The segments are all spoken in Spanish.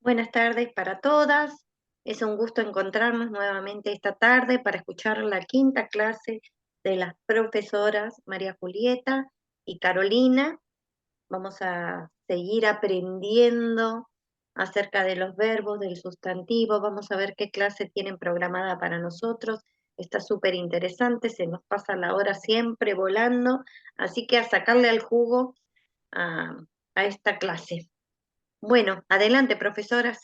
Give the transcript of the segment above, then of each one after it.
Buenas tardes para todas. Es un gusto encontrarnos nuevamente esta tarde para escuchar la quinta clase de las profesoras María Julieta y Carolina. Vamos a seguir aprendiendo acerca de los verbos, del sustantivo. Vamos a ver qué clase tienen programada para nosotros. Está súper interesante, se nos pasa la hora siempre volando, así que a sacarle al jugo a, a esta clase. Bueno, adelante, profesoras.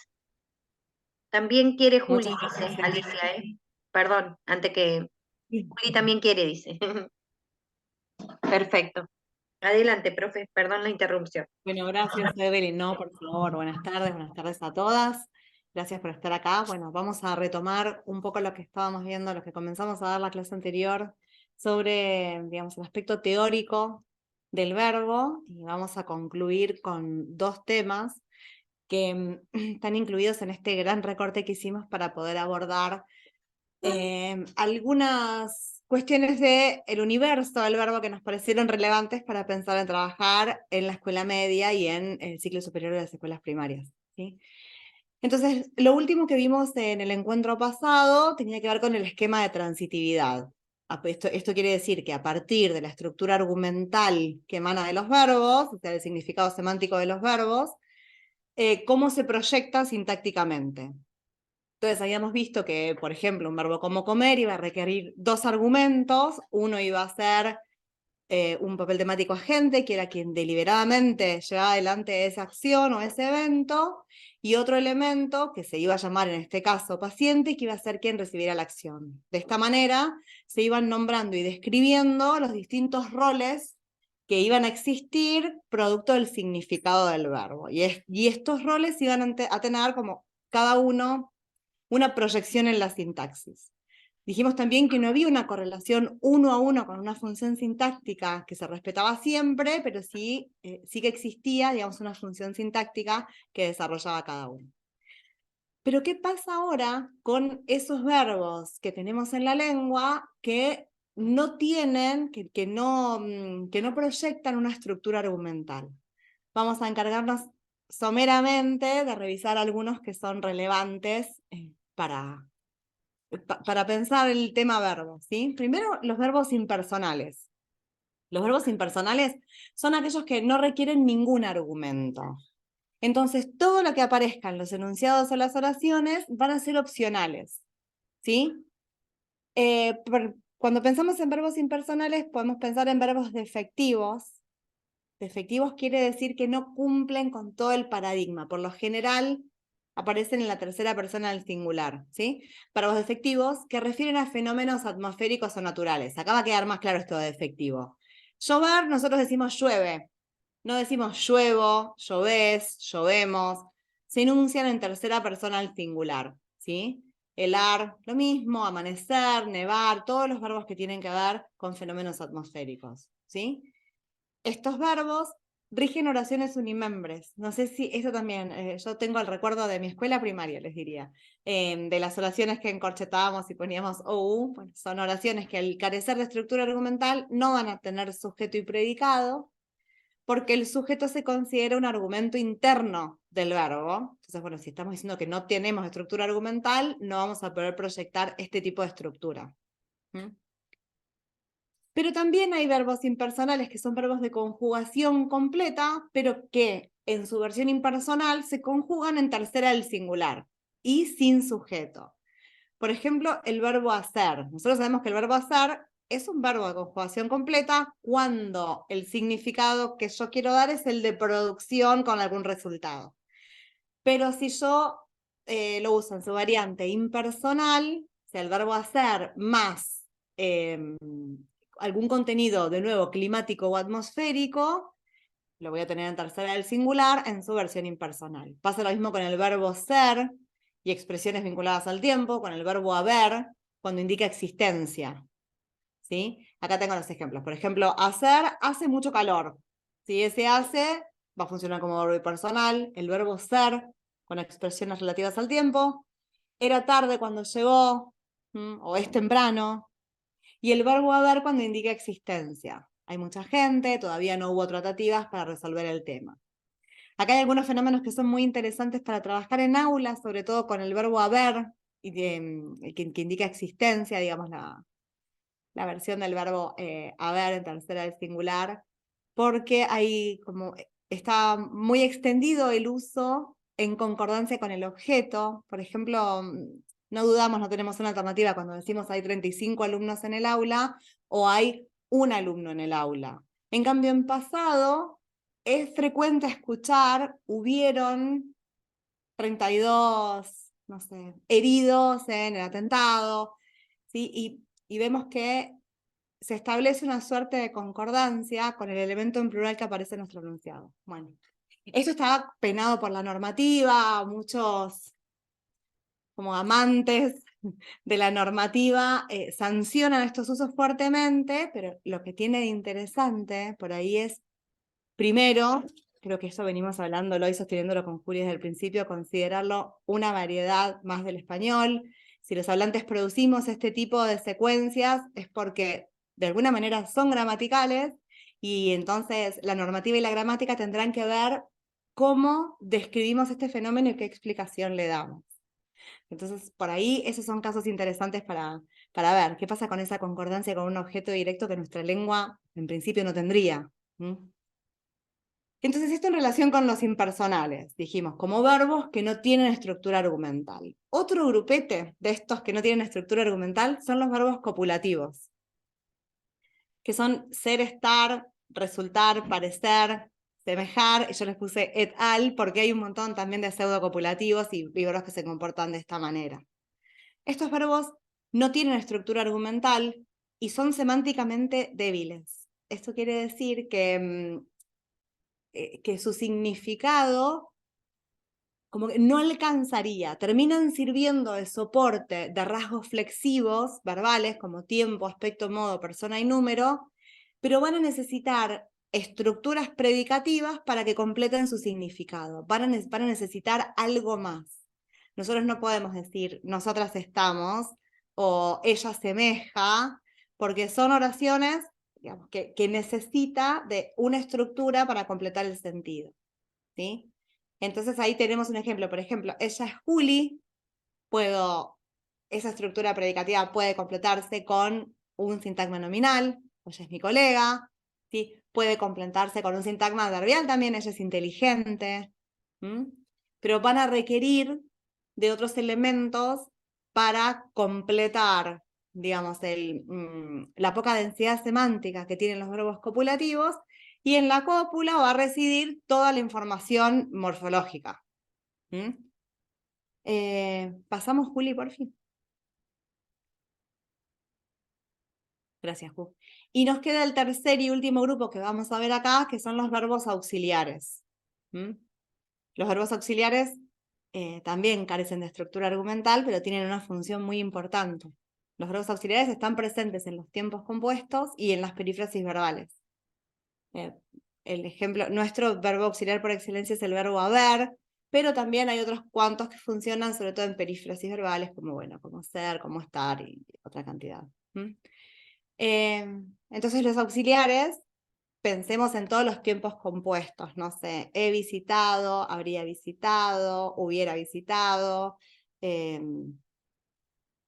También quiere Juli, Muchas dice gracias. Alicia, ¿eh? Perdón, antes que Sí. Juli también quiere, dice. Perfecto. Adelante, profe, perdón la interrupción. Bueno, gracias, Evelyn. No, por favor, buenas tardes a todas. Gracias por estar acá. Bueno, vamos a retomar un poco lo que estábamos viendo, lo que comenzamos a dar la clase anterior sobre, digamos, el aspecto teórico del verbo y vamos a concluir con dos temas que están incluidos en este gran recorte que hicimos para poder abordar algunas cuestiones del universo del verbo que nos parecieron relevantes para pensar en trabajar en la escuela media y en el ciclo superior de las escuelas primarias, ¿sí? Entonces, lo último que vimos en el encuentro pasado tenía que ver con el esquema de transitividad. Esto quiere decir que a partir de la estructura argumental que emana de los verbos, o sea, el significado semántico de los verbos, cómo se proyecta sintácticamente. Entonces habíamos visto que, por ejemplo, un verbo como comer iba a requerir dos argumentos. Uno iba a ser un papel temático agente, que era quien deliberadamente llevaba adelante esa acción o ese evento, y otro elemento que se iba a llamar en este caso paciente, que iba a ser quien recibiera la acción. De esta manera se iban nombrando y describiendo los distintos roles que iban a existir producto del significado del verbo. Y estos roles iban a tener como cada uno una proyección en la sintaxis. Dijimos también que no había una correlación uno a uno con una función sintáctica que se respetaba siempre, pero sí que existía, digamos, una función sintáctica que desarrollaba cada uno. Pero ¿qué pasa ahora con esos verbos que tenemos en la lengua que no tienen, que no proyectan una estructura argumental? Vamos a encargarnos someramente de revisar algunos que son relevantes para pensar el tema verbos, ¿sí? Primero, los verbos impersonales. Los verbos impersonales son aquellos que no requieren ningún argumento. Entonces, todo lo que aparezca en los enunciados o las oraciones van a ser opcionales, ¿sí? Cuando pensamos en verbos impersonales, podemos pensar en verbos defectivos. Defectivos quiere decir que no cumplen con todo el paradigma. Por lo general, aparecen en la tercera persona del singular, ¿sí? Verbos defectivos que refieren a fenómenos atmosféricos o naturales. Acá va a quedar más claro esto de defectivo. Llover, nosotros decimos llueve. No decimos lluevo, llovés, llovemos. Se enuncian en tercera persona al singular, ¿sí? Helar, lo mismo, amanecer, nevar, todos los verbos que tienen que ver con fenómenos atmosféricos, ¿sí? Estos verbos rigen oraciones unimembres. No sé si eso también, yo tengo el recuerdo de mi escuela primaria, les diría, de las oraciones que encorchetábamos y poníamos OU. Bueno, son oraciones que al carecer de estructura argumental no van a tener sujeto y predicado, porque el sujeto se considera un argumento interno del verbo. Entonces, bueno, si estamos diciendo que no tenemos estructura argumental, no vamos a poder proyectar este tipo de estructura. ¿Mm? Pero también hay verbos impersonales que son verbos de conjugación completa, pero que en su versión impersonal se conjugan en tercera del singular y sin sujeto. Por ejemplo, el verbo hacer. Nosotros sabemos que el verbo hacer es un verbo de conjugación completa cuando el significado que yo quiero dar es el de producción con algún resultado. Pero si yo lo uso en su variante impersonal, o sea, el verbo hacer más algún contenido, de nuevo, climático o atmosférico, lo voy a tener en tercera del singular en su versión impersonal. Pasa lo mismo con el verbo ser y expresiones vinculadas al tiempo, con el verbo haber, cuando indica existencia, ¿sí? Acá tengo los ejemplos. Por ejemplo, hacer, hace mucho calor. Si ese hace, va a funcionar como verbo impersonal. El verbo ser, con expresiones relativas al tiempo. Era tarde cuando llegó, o es temprano. Y el verbo haber cuando indica existencia. Hay mucha gente, todavía no hubo tratativas para resolver el tema. Acá hay algunos fenómenos que son muy interesantes para trabajar en aula, sobre todo con el verbo haber, y que indica existencia, digamos, la versión del verbo haber en tercera del singular, porque hay como está muy extendido el uso en concordancia con el objeto. Por ejemplo, no dudamos, no tenemos una alternativa cuando decimos hay 35 alumnos en el aula o hay un alumno en el aula. En cambio, en pasado es frecuente escuchar hubieron 32, no sé, heridos en el atentado, ¿sí? Y vemos que se establece una suerte de concordancia con el elemento en plural que aparece en nuestro enunciado. Bueno, esto está penado por la normativa, muchos como amantes de la normativa sancionan estos usos fuertemente, pero lo que tiene de interesante por ahí es, primero, creo que eso venimos hablándolo y sosteniéndolo con Juli desde el principio, considerarlo una variedad más del español. Si los hablantes producimos este tipo de secuencias es porque de alguna manera son gramaticales y entonces la normativa y la gramática tendrán que ver cómo describimos este fenómeno y qué explicación le damos. Entonces, por ahí, esos son casos interesantes para ver qué pasa con esa concordancia con un objeto directo que nuestra lengua en principio no tendría. Entonces, esto en relación con los impersonales, dijimos, como verbos que no tienen estructura argumental. Otro grupete de estos que no tienen estructura argumental son los verbos copulativos, que son ser, estar, resultar, parecer, semejar, y yo les puse et al, porque hay un montón también de pseudocopulativos y verbos que se comportan de esta manera. Estos verbos no tienen estructura argumental y son semánticamente débiles. Esto quiere decir que su significado como que no alcanzaría, terminan sirviendo de soporte de rasgos flexivos, verbales, como tiempo, aspecto, modo, persona y número, pero van a necesitar estructuras predicativas para que completen su significado, van a necesitar algo más. Nosotros no podemos decir, nosotras estamos, o ella semeja, porque son oraciones, digamos, que necesita de una estructura para completar el sentido, ¿sí? Entonces ahí tenemos un ejemplo. Por ejemplo, ella es Juli, esa estructura predicativa puede completarse con un sintagma nominal, ella es mi colega, ¿sí? Puede completarse con un sintagma adverbial también, ella es inteligente, pero van a requerir de otros elementos para completar, digamos, la poca densidad semántica que tienen los verbos copulativos, y en la cópula va a residir toda la información morfológica. Pasamos, Juli, por fin. Gracias, Ju. Y nos queda el tercer y último grupo que vamos a ver acá, que son los verbos auxiliares. Los verbos auxiliares también carecen de estructura argumental, pero tienen una función muy importante. Los verbos auxiliares están presentes en los tiempos compuestos y en las perífrasis verbales. El ejemplo, nuestro verbo auxiliar por excelencia es el verbo haber, pero también hay otros cuantos que funcionan sobre todo en perífrasis verbales, como, bueno, como ser, como estar y otra cantidad. Entonces los auxiliares, pensemos en todos los tiempos compuestos, no sé, he visitado, habría visitado, hubiera visitado,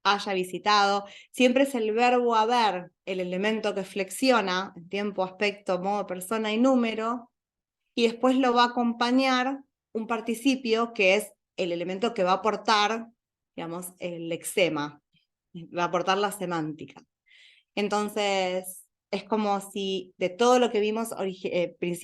haya visitado, siempre es el verbo haber, el elemento que flexiona en tiempo, aspecto, modo, persona y número, y después lo va a acompañar un participio que es el elemento que va a aportar, digamos, el lexema, va a aportar la semántica. Entonces, es como si de todo lo que vimos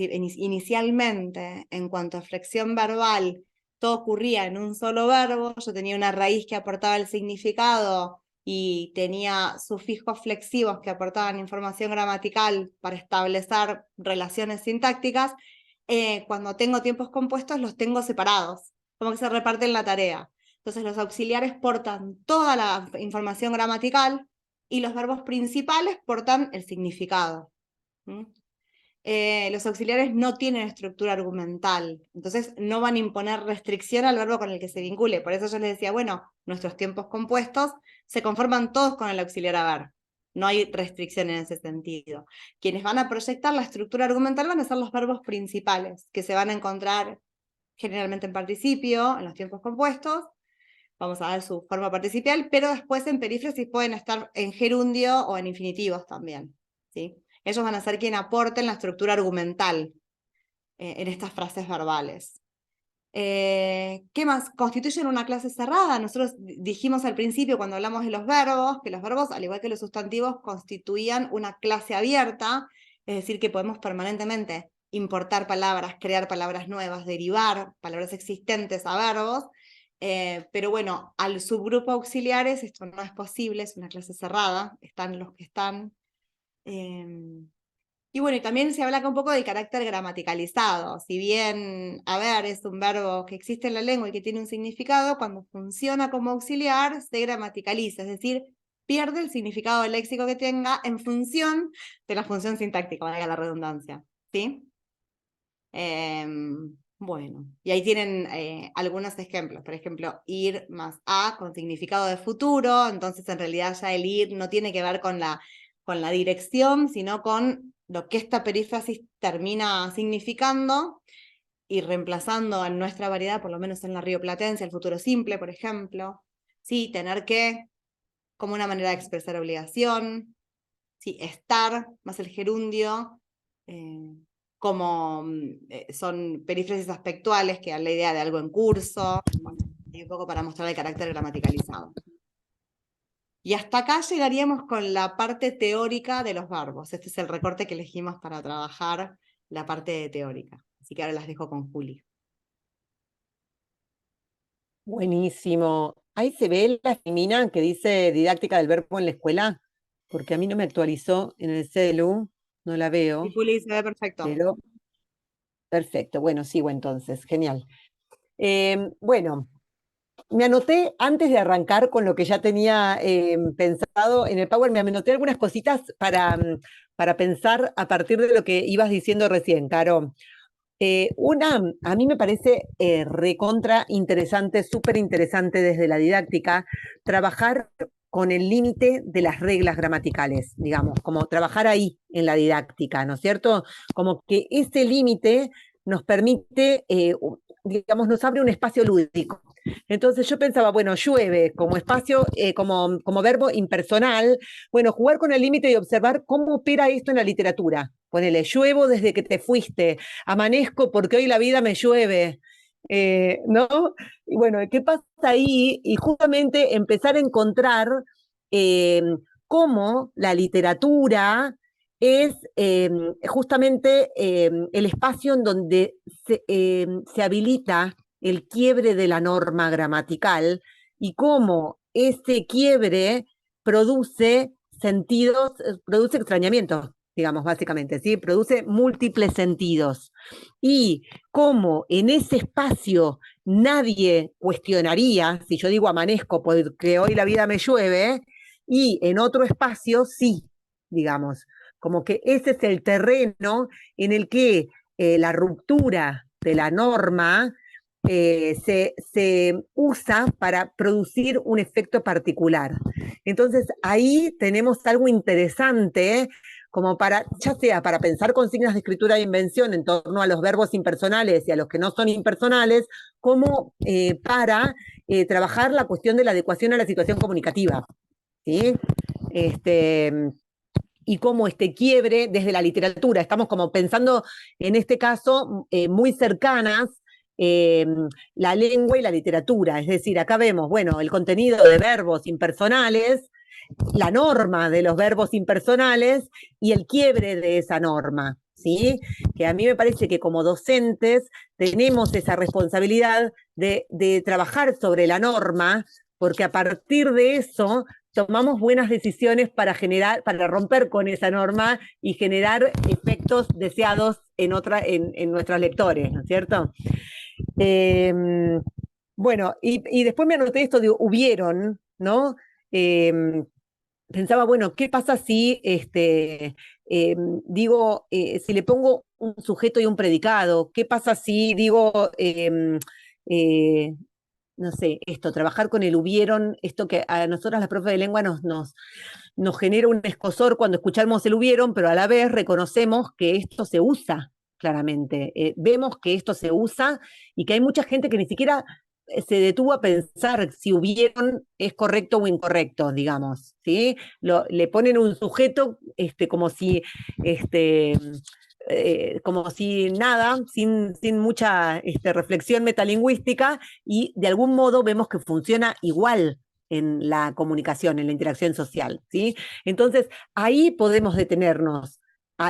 inicialmente en cuanto a flexión verbal, todo ocurría en un solo verbo, yo tenía una raíz que aportaba el significado y tenía sufijos flexivos que aportaban información gramatical para establecer relaciones sintácticas. Cuando tengo tiempos compuestos los tengo separados, como que se reparten la tarea. Entonces los auxiliares portan toda la información gramatical y los verbos principales portan el significado. Los auxiliares no tienen estructura argumental, entonces no van a imponer restricción al verbo con el que se vincule. Por eso yo les decía, bueno, nuestros tiempos compuestos se conforman todos con el auxiliar haber. No hay restricción en ese sentido. Quienes van a proyectar la estructura argumental van a ser los verbos principales, que se van a encontrar generalmente en participio, en los tiempos compuestos, vamos a dar su forma participial, pero después en perífrasis pueden estar en gerundio o en infinitivos también, ¿sí? Ellos van a ser quien aporten la estructura argumental en estas frases verbales. ¿Qué más? Constituyen una clase cerrada. Nosotros dijimos al principio, cuando hablamos de los verbos, que los verbos, al igual que los sustantivos, constituían una clase abierta, es decir, que podemos permanentemente importar palabras, crear palabras nuevas, derivar palabras existentes a verbos, pero bueno, al subgrupo auxiliares esto no es posible, es una clase cerrada, están los que están. Y bueno, y también se habla acá un poco del carácter gramaticalizado. Si bien, a ver, es un verbo que existe en la lengua y que tiene un significado, cuando funciona como auxiliar, se gramaticaliza, es decir, pierde el significado léxico que tenga en función de la función sintáctica, valga la redundancia, ¿sí? Bueno, y ahí tienen algunos ejemplos. Por ejemplo, ir más a con significado de futuro, entonces en realidad ya el ir no tiene que ver con la dirección, sino con lo que esta perífrasis termina significando y reemplazando en nuestra variedad, por lo menos en la rioplatense, el futuro simple, por ejemplo. Sí, tener que, como una manera de expresar obligación. Sí, estar, más el gerundio, como son perífrasis aspectuales que dan la idea de algo en curso, y un poco para mostrar el carácter gramaticalizado. Y hasta acá llegaríamos con la parte teórica de los verbos. Este es el recorte que elegimos para trabajar la parte teórica. Así que ahora las dejo con Juli. Buenísimo. Ahí se ve la Femina que dice didáctica del verbo en la escuela, porque a mí no me actualizó en el celu, no la veo. Y Juli se ve perfecto. Pero perfecto, bueno, sigo entonces, genial. Bueno, me anoté, antes de arrancar con lo que ya tenía pensado en el Power, me anoté algunas cositas para pensar a partir de lo que ibas diciendo recién, Caro. Una, a mí me parece recontra interesante, súper interesante desde la didáctica, trabajar con el límite de las reglas gramaticales, digamos, como trabajar ahí en la didáctica, ¿no es cierto? Como que ese límite nos permite, digamos, nos abre un espacio lúdico. Entonces yo pensaba, bueno, llueve como espacio, como verbo impersonal, bueno, jugar con el límite y observar cómo opera esto en la literatura. Ponele, lluevo desde que te fuiste, amanezco porque hoy la vida me llueve, ¿no? Y bueno, ¿qué pasa ahí? Y justamente empezar a encontrar eh, cómo la literatura es justamente el espacio en donde se habilita el quiebre de la norma gramatical y cómo ese quiebre produce sentidos, produce extrañamientos, digamos, básicamente, ¿sí? Produce múltiples sentidos. Y cómo en ese espacio nadie cuestionaría, si yo digo amanezco porque hoy la vida me llueve, y en otro espacio sí, digamos, como que ese es el terreno en el que la ruptura de la norma se usa para producir un efecto particular. Entonces ahí tenemos algo interesante como para, ya sea para pensar consignas de escritura de invención en torno a los verbos impersonales y a los que no son impersonales, como para trabajar la cuestión de la adecuación a la situación comunicativa. ¿Sí? Y cómo este quiebre desde la literatura, estamos como pensando en este caso muy cercanas eh, la lengua y la literatura, es decir, acá vemos, bueno, el contenido de verbos impersonales, la norma de los verbos impersonales y el quiebre de esa norma, ¿sí? Que a mí me parece que como docentes tenemos esa responsabilidad de trabajar sobre la norma, porque a partir de eso tomamos buenas decisiones para generar, para romper con esa norma y generar efectos deseados en nuestros lectores, ¿no es cierto? Eh, bueno, y después me anoté esto de hubieron, ¿no? Pensaba, bueno, ¿qué pasa si, eh, digo, si le pongo un sujeto y un predicado? ¿Qué pasa si digo, eh, no sé, esto, trabajar con el hubieron, esto que a nosotras las profes de lengua nos genera un escozor cuando escuchamos el hubieron, pero a la vez reconocemos que esto se usa claramente. Vemos que esto se usa y que hay mucha gente que ni siquiera se detuvo a pensar si hubieron es correcto o incorrecto, digamos, ¿sí? Le ponen un sujeto este, como si nada, sin mucha reflexión metalingüística, y de algún modo vemos que funciona igual en la comunicación, en la interacción social, ¿sí? Entonces, ahí podemos detenernos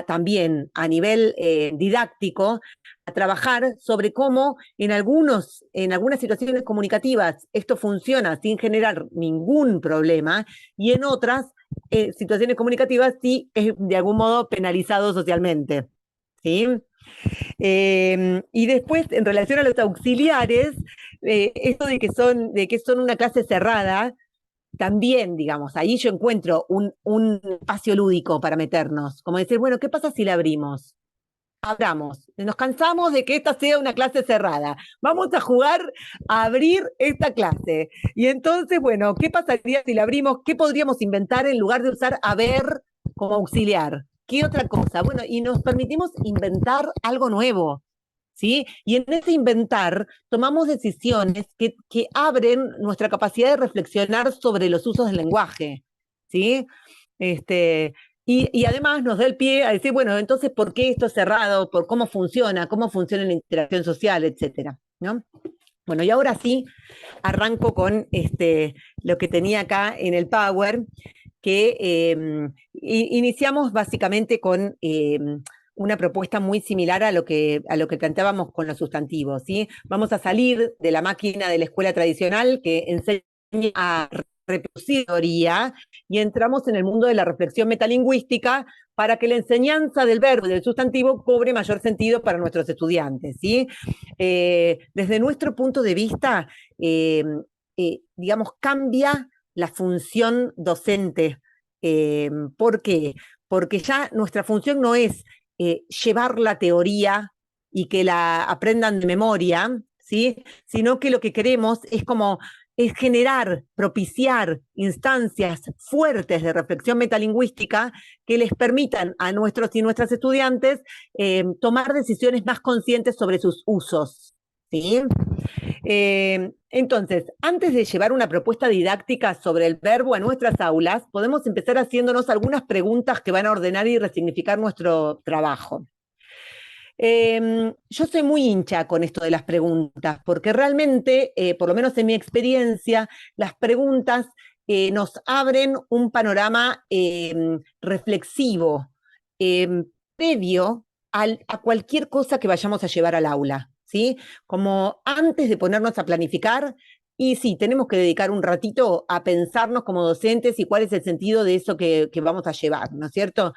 también a nivel didáctico, a trabajar sobre cómo en algunas situaciones comunicativas esto funciona sin generar ningún problema, y en otras situaciones comunicativas sí es de algún modo penalizado socialmente, ¿sí? Y después, en relación a los auxiliares, esto de que son una clase cerrada, también, digamos, ahí yo encuentro un espacio lúdico para meternos, como decir, bueno, ¿qué pasa si la abrimos? Abramos, nos cansamos de que esta sea una clase cerrada, vamos a jugar a abrir esta clase. Y entonces, bueno, ¿qué pasaría si la abrimos? ¿Qué podríamos inventar en lugar de usar haber como auxiliar? ¿Qué otra cosa? Bueno, y nos permitimos inventar algo nuevo, ¿sí? Y en ese inventar tomamos decisiones que abren nuestra capacidad de reflexionar sobre los usos del lenguaje, ¿sí? Y además nos da el pie a decir, bueno, entonces, ¿por qué esto es cerrado? ¿Por cómo funciona la interacción social, etcétera, ¿no? Bueno, y ahora sí, arranco con lo que tenía acá en el Power, que iniciamos básicamente con una propuesta muy similar a lo que planteábamos con los sustantivos, ¿sí? Vamos a salir de la máquina de la escuela tradicional que enseña a reproducir teoría, y entramos en el mundo de la reflexión metalingüística para que la enseñanza del verbo y del sustantivo cobre mayor sentido para nuestros estudiantes, ¿sí? Desde nuestro punto de vista, digamos, cambia la función docente. ¿Por qué? Porque ya nuestra función no es llevar la teoría y que la aprendan de memoria, ¿sí? Sino que lo que queremos es generar, propiciar instancias fuertes de reflexión metalingüística que les permitan a nuestros y nuestras estudiantes tomar decisiones más conscientes sobre sus usos, ¿sí? Entonces, antes de llevar una propuesta didáctica sobre el verbo a nuestras aulas, podemos empezar haciéndonos algunas preguntas que van a ordenar y resignificar nuestro trabajo. Yo soy muy hincha con esto de las preguntas, porque realmente, por lo menos en mi experiencia, las preguntas nos abren un panorama reflexivo, previo a cualquier cosa que vayamos a llevar al aula, ¿sí? Como antes de ponernos a planificar, y sí, tenemos que dedicar un ratito a pensarnos como docentes y cuál es el sentido de eso que vamos a llevar, ¿no es cierto?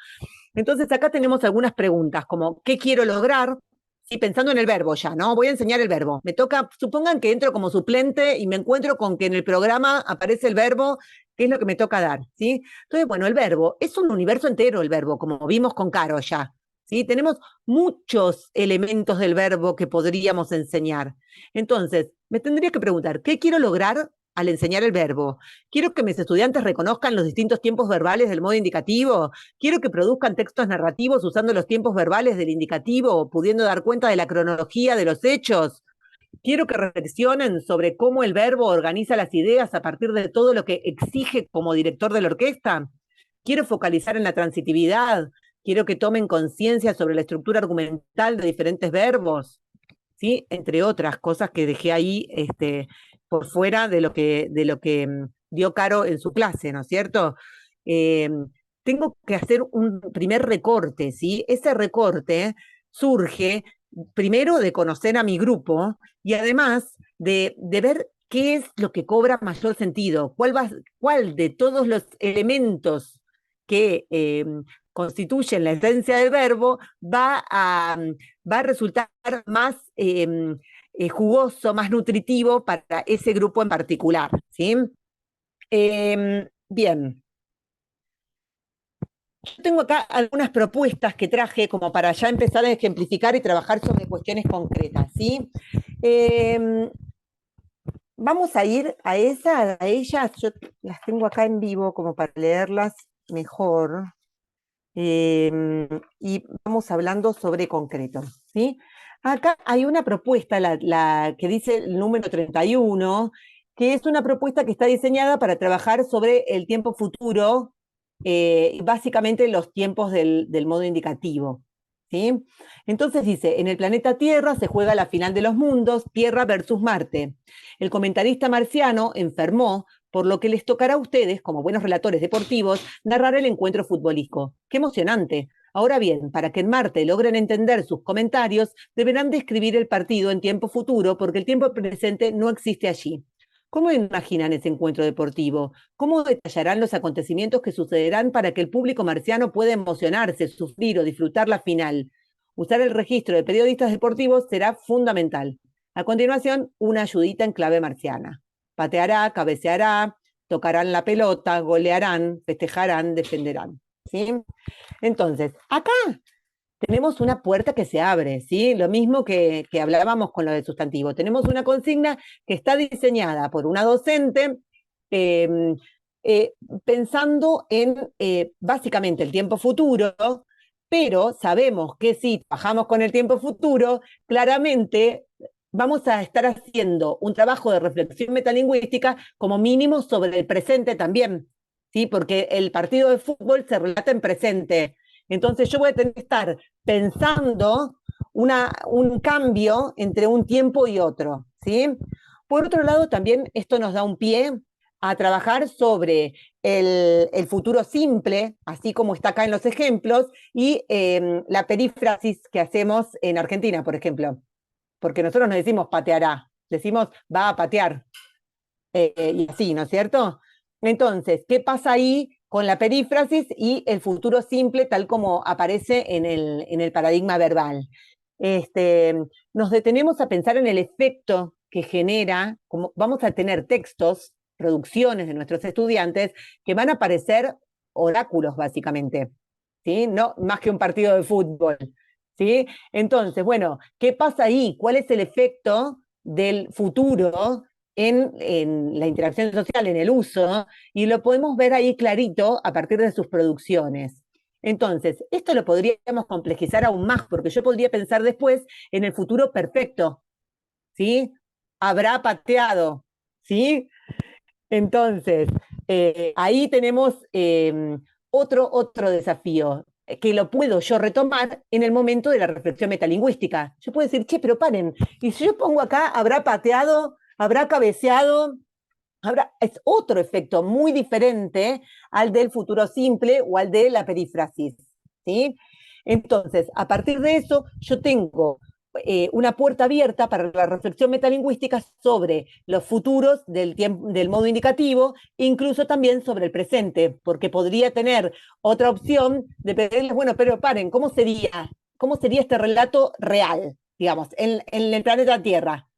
Entonces acá tenemos algunas preguntas, como ¿qué quiero lograr? Sí, pensando en el verbo ya, ¿no? Voy a enseñar el verbo. Me toca, supongan que entro como suplente y me encuentro con que en el programa aparece el verbo, ¿qué es lo que me toca dar? ¿Sí? Entonces, bueno, el verbo es un universo entero, el verbo, como vimos con Caro ya. ¿Sí? Tenemos muchos elementos del verbo que podríamos enseñar. Entonces, me tendría que preguntar, ¿qué quiero lograr al enseñar el verbo? ¿Quiero que mis estudiantes reconozcan los distintos tiempos verbales del modo indicativo? ¿Quiero que produzcan textos narrativos usando los tiempos verbales del indicativo, pudiendo dar cuenta de la cronología de los hechos? ¿Quiero que reflexionen sobre cómo el verbo organiza las ideas a partir de todo lo que exige como director de la orquesta? ¿Quiero focalizar en la transitividad? ¿Quiero que tomen conciencia sobre la estructura argumental de diferentes verbos? ¿Sí? Entre otras cosas que dejé ahí por fuera de lo que dio Caro en su clase, ¿no es cierto? Eh, Tengo que hacer un primer recorte, ¿sí? Ese recorte surge primero de conocer a mi grupo y además de ver qué es lo que cobra mayor sentido, cuál de todos los elementos que constituyen la esencia del verbo va a resultar más jugoso, más nutritivo para ese grupo en particular, ¿sí? Bien. Yo tengo acá algunas propuestas que traje como para ya empezar a ejemplificar y trabajar sobre cuestiones concretas, ¿sí? Vamos a ir a ellas, yo las tengo acá en vivo como para leerlas mejor, y vamos hablando sobre concreto. ¿sí? Acá hay una propuesta, la que dice el número 31, que es una propuesta que está diseñada para trabajar sobre el tiempo futuro, básicamente los tiempos del modo indicativo, ¿sí? Entonces dice, en el planeta Tierra se juega la final de los mundos, Tierra versus Marte. El comentarista marciano enfermó, por lo que les tocará a ustedes, como buenos relatores deportivos, narrar el encuentro futbolístico. ¡Qué emocionante! Ahora bien, para que en Marte logren entender sus comentarios, deberán describir el partido en tiempo futuro porque el tiempo presente no existe allí. ¿Cómo imaginan ese encuentro deportivo? ¿Cómo detallarán los acontecimientos que sucederán para que el público marciano pueda emocionarse, sufrir o disfrutar la final? Usar el registro de periodistas deportivos será fundamental. A continuación, una ayudita en clave marciana. Pateará, cabeceará, tocarán la pelota, golearán, festejarán, defenderán. ¿Sí? Entonces, acá tenemos una puerta que se abre, ¿sí? Lo mismo que hablábamos con lo del sustantivo. Tenemos una consigna que está diseñada por una docente eh, pensando en básicamente el tiempo futuro, pero sabemos que si trabajamos con el tiempo futuro, claramente vamos a estar haciendo un trabajo de reflexión metalingüística como mínimo sobre el presente también, ¿sí? Porque el partido de fútbol se relata en presente. Entonces yo voy a tener que estar pensando un cambio entre un tiempo y otro, ¿sí? Por otro lado, también esto nos da un pie a trabajar sobre el futuro simple, así como está acá en los ejemplos, y la perífrasis que hacemos en Argentina, por ejemplo. Porque nosotros no decimos pateará, decimos va a patear, y así, ¿no es cierto? Entonces, ¿qué pasa ahí con la perífrasis y el futuro simple tal como aparece en el paradigma verbal? Nos detenemos a pensar en el efecto que genera, como vamos a tener textos, producciones de nuestros estudiantes, que van a parecer oráculos, básicamente, ¿sí? No más que un partido de fútbol, ¿sí? Entonces, bueno, ¿qué pasa ahí? ¿Cuál es el efecto del futuro en la interacción social, en el uso? Y lo podemos ver ahí clarito a partir de sus producciones. Entonces, esto lo podríamos complejizar aún más, porque yo podría pensar después en el futuro perfecto, ¿sí? Habrá pateado, ¿sí? Entonces, ahí tenemos otro desafío, que lo puedo yo retomar en el momento de la reflexión metalingüística. Yo puedo decir, che, pero paren, y si yo pongo acá, habrá pateado, habrá cabeceado, es otro efecto muy diferente al del futuro simple o al de la perífrasis, ¿sí? Entonces, a partir de eso, yo tengo una puerta abierta para la reflexión metalingüística sobre los futuros del modo indicativo, incluso también sobre el presente, porque podría tener otra opción de pedirles, bueno, pero paren, ¿cómo sería este relato real, digamos, en el planeta Tierra?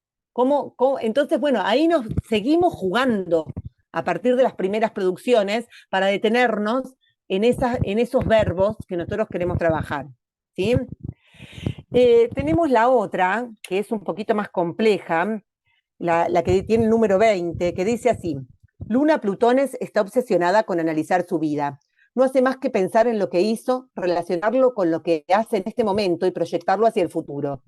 Entonces, bueno, ahí nos seguimos jugando a partir de las primeras producciones para detenernos en esos verbos que nosotros queremos trabajar, ¿sí? Tenemos la otra, que es un poquito más compleja, la que tiene el número 20, que dice así: Luna Plutones está obsesionada con analizar su vida. No hace más que pensar en lo que hizo, relacionarlo con lo que hace en este momento y proyectarlo hacia el futuro.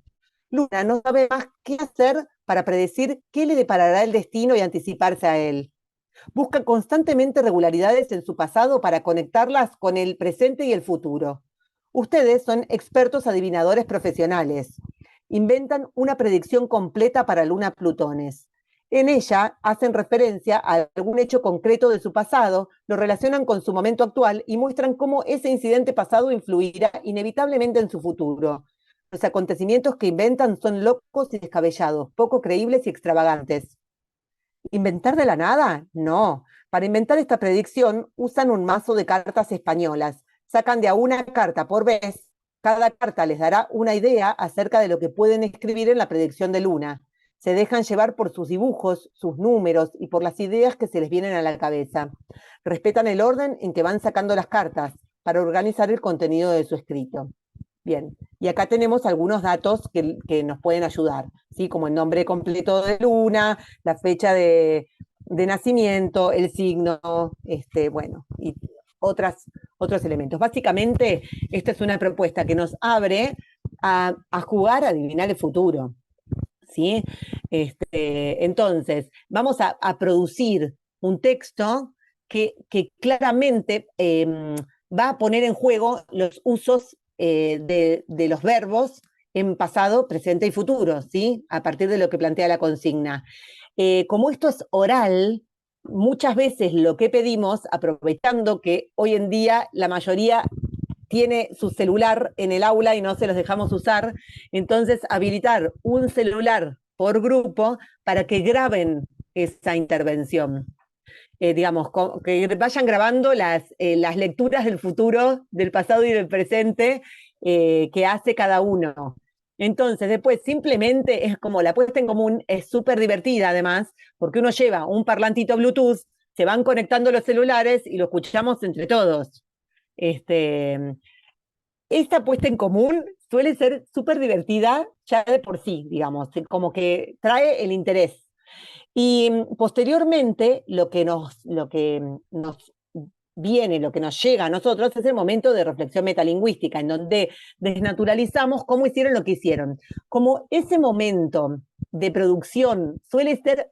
Luna no sabe más qué hacer para predecir qué le deparará el destino y anticiparse a él. Busca constantemente regularidades en su pasado para conectarlas con el presente y el futuro. Ustedes son expertos adivinadores profesionales. Inventan una predicción completa para Luna Plutones. En ella hacen referencia a algún hecho concreto de su pasado, lo relacionan con su momento actual y muestran cómo ese incidente pasado influirá inevitablemente en su futuro. Los acontecimientos que inventan son locos y descabellados, poco creíbles y extravagantes. ¿Inventar de la nada? No. Para inventar esta predicción usan un mazo de cartas españolas. Sacan de a una carta por vez. Cada carta les dará una idea acerca de lo que pueden escribir en la predicción de Luna. Se dejan llevar por sus dibujos, sus números y por las ideas que se les vienen a la cabeza. Respetan el orden en que van sacando las cartas para organizar el contenido de su escrito. Bien, y acá tenemos algunos datos que nos pueden ayudar, ¿sí? Como el nombre completo de Luna, la fecha de nacimiento, el signo, bueno, y otros elementos. Básicamente, esta es una propuesta que nos abre a jugar a adivinar el futuro, ¿sí? Entonces, vamos a producir un texto que claramente va a poner en juego los usos de los verbos en pasado, presente y futuro, ¿sí? A partir de lo que plantea la consigna. Como esto es oral, muchas veces lo que pedimos, aprovechando que hoy en día la mayoría tiene su celular en el aula y no se los dejamos usar, entonces habilitar un celular por grupo para que graben esa intervención. Digamos, que vayan grabando las lecturas del futuro, del pasado y del presente que hace cada uno. Entonces, después simplemente es como la puesta en común, es súper divertida además, porque uno lleva un parlantito Bluetooth, se van conectando los celulares y lo escuchamos entre todos. Esta puesta en común suele ser súper divertida ya de por sí, digamos, como que trae el interés. Y posteriormente, lo que nos viene, lo que nos llega a nosotros es el momento de reflexión metalingüística, en donde desnaturalizamos cómo hicieron lo que hicieron. Como ese momento de producción suele ser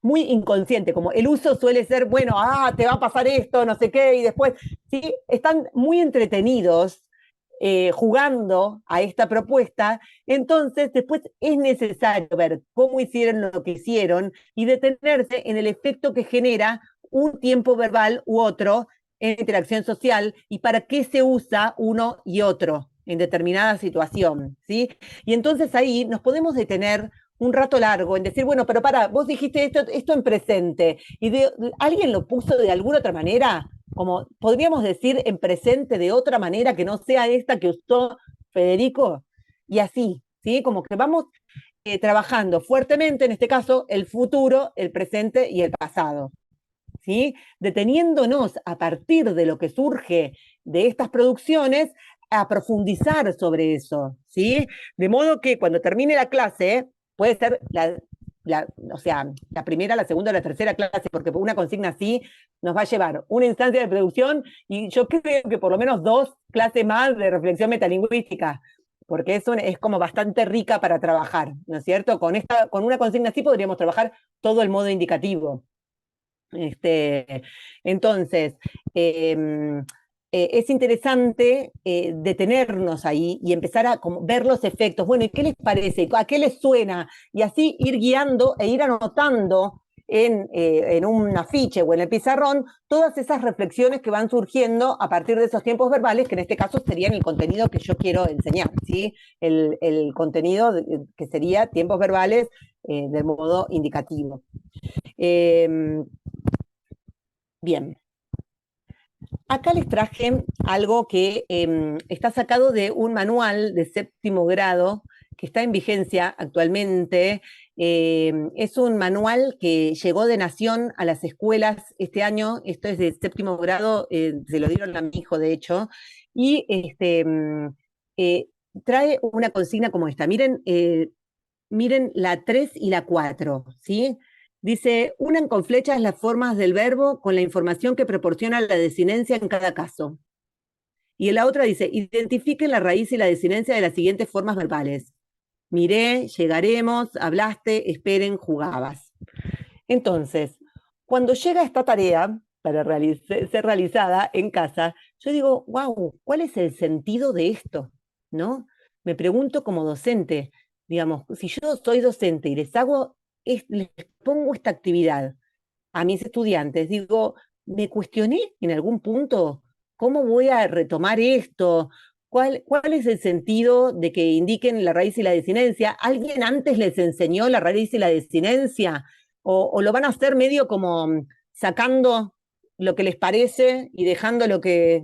muy inconsciente, como el uso suele ser, bueno, te va a pasar esto, no sé qué, y después, ¿sí? Están muy entretenidos jugando a esta propuesta, entonces después es necesario ver cómo hicieron lo que hicieron y detenerse en el efecto que genera un tiempo verbal u otro en interacción social y para qué se usa uno y otro en determinada situación, ¿sí? Y entonces ahí nos podemos detener un rato largo en decir, bueno, pero vos dijiste esto en presente, y ¿alguien lo puso de alguna otra manera? Como podríamos decir en presente de otra manera que no sea esta que usó Federico, y así, ¿sí? Como que vamos trabajando fuertemente, en este caso, el futuro, el presente y el pasado, ¿sí? Deteniéndonos a partir de lo que surge de estas producciones a profundizar sobre eso, ¿sí? De modo que cuando termine la clase, puede ser o sea, la primera, la segunda o la tercera clase, porque una consigna así nos va a llevar una instancia de producción y yo creo que por lo menos 2 clases más de reflexión metalingüística, porque eso es como bastante rica para trabajar, ¿no es cierto? Con una consigna así podríamos trabajar todo el modo indicativo. Entonces, es interesante detenernos ahí y empezar a ver los efectos. Bueno, ¿y qué les parece? ¿A qué les suena? Y así ir guiando e ir anotando en un afiche o en el pizarrón todas esas reflexiones que van surgiendo a partir de esos tiempos verbales, que en este caso serían el contenido que yo quiero enseñar, ¿sí? El contenido que sería tiempos verbales de modo indicativo. Bien, acá les traje algo que está sacado de un manual de 7º grado que está en vigencia actualmente. Es un manual que llegó de Nación a las escuelas este año. Esto es de 7º grado, se lo dieron a mi hijo, de hecho, y eh, trae una consigna como esta. Miren la 3 y la 4, ¿sí? Dice, unan con flechas las formas del verbo con la información que proporciona la desinencia en cada caso. Y en la otra dice, identifiquen la raíz y la desinencia de las siguientes formas verbales. Miré, llegaremos, hablaste, esperen, jugabas. Entonces, cuando llega esta tarea para ser realizada en casa, yo digo, wow, ¿cuál es el sentido de esto? ¿No? Me pregunto como docente, digamos, si yo soy docente y les pongo esta actividad a mis estudiantes, digo, me cuestioné en algún punto cómo voy a retomar esto, cuál es el sentido de que indiquen la raíz y la desinencia. ¿Alguien antes les enseñó la raíz y la desinencia? ¿O lo van a hacer medio como sacando lo que les parece y dejando lo que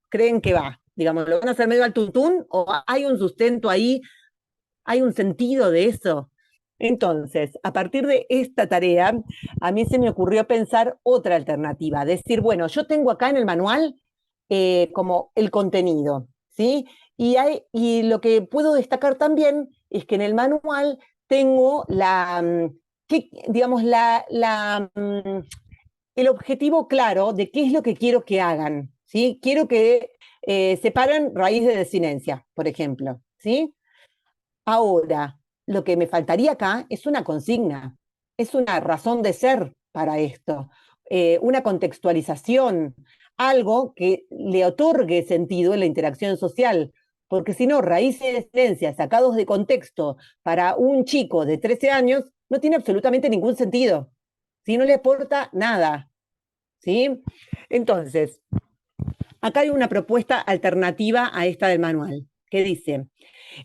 creen que va? Digamos, ¿lo van a hacer medio al tutún o hay un sustento ahí, hay un sentido de eso? Entonces, a partir de esta tarea, a mí se me ocurrió pensar otra alternativa, decir, bueno, yo tengo acá en el manual como el contenido, ¿sí? Y lo que puedo destacar también es que en el manual tengo digamos, el objetivo claro de qué es lo que quiero que hagan, ¿sí? Quiero que separan raíz de desinencia, por ejemplo, ¿sí? Ahora, lo que me faltaría acá es una consigna, es una razón de ser para esto, una contextualización, algo que le otorgue sentido en la interacción social, porque si no, raíces de desinencia sacados de contexto para un chico de 13 años no tiene absolutamente ningún sentido, si no le aporta nada, ¿sí? Entonces, acá hay una propuesta alternativa a esta del manual, que dice: